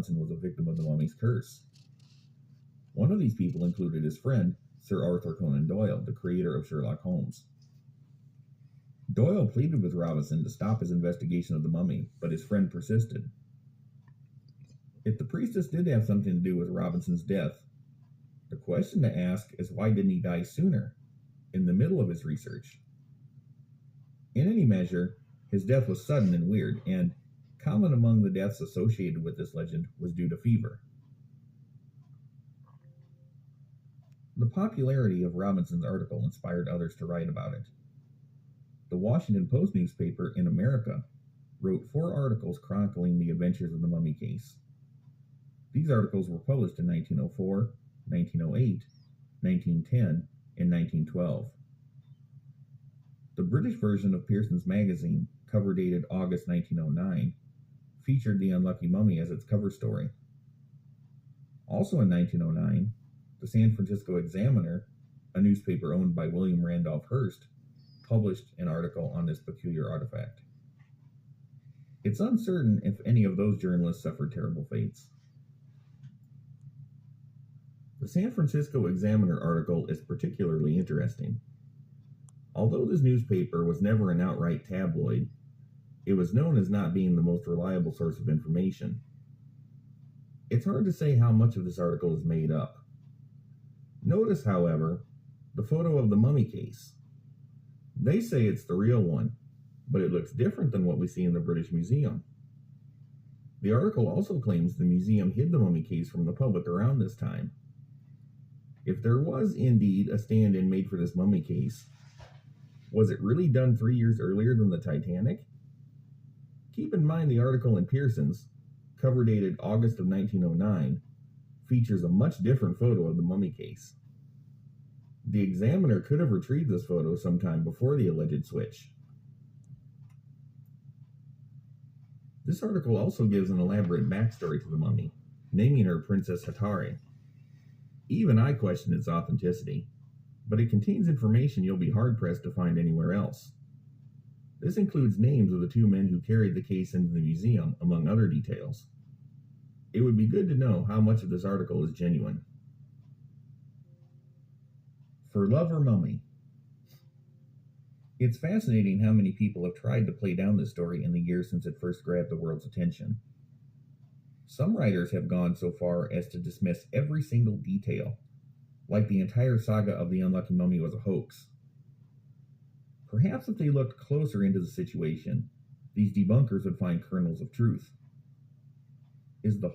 Robinson was a victim of the mummy's curse. One of these people included his friend, Sir Arthur Conan Doyle, the creator of Sherlock Holmes. Doyle pleaded with Robinson to stop his investigation of the mummy, but his friend persisted. If the priestess did have something to do with Robinson's death, the question to ask is why didn't he die sooner, in the middle of his research? In any measure, his death was sudden and weird, and common among the deaths associated with this legend was due to fever. The popularity of Robinson's article inspired others to write about it. The Washington Post newspaper in America wrote 4 articles chronicling the adventures of the mummy case. These articles were published in 1904, 1908, 1910, and 1912. The British version of Pearson's magazine, cover dated August 1909, featured the unlucky mummy as its cover story. Also in 1909, the San Francisco Examiner, a newspaper owned by William Randolph Hearst, published an article on this peculiar artifact. It's uncertain if any of those journalists suffered terrible fates. The San Francisco Examiner article is particularly interesting. Although this newspaper was never an outright tabloid, it was known as not being the most reliable source of information. It's hard to say how much of this article is made up. Notice, however, the photo of the mummy case. They say it's the real one, but it looks different than what we see in the British Museum. The article also claims the museum hid the mummy case from the public around this time. If there was indeed a stand-in made for this mummy case, was it really done 3 years earlier than the Titanic? Keep in mind the article in Pearson's, cover dated August of 1909, features a much different photo of the mummy case. The Examiner could have retrieved this photo sometime before the alleged switch. This article also gives an elaborate backstory to the mummy, naming her Princess Hatari. Even I question its authenticity, but it contains information you'll be hard-pressed to find anywhere else. This includes names of the 2 men who carried the case into the museum, among other details. It would be good to know how much of this article is genuine. For Love or Mummy? It's fascinating how many people have tried to play down this story in the years since it first grabbed the world's attention. Some writers have gone so far as to dismiss every single detail, like the entire saga of the unlucky mummy was a hoax. Perhaps if they looked closer into the situation, these debunkers would find kernels of truth. Is the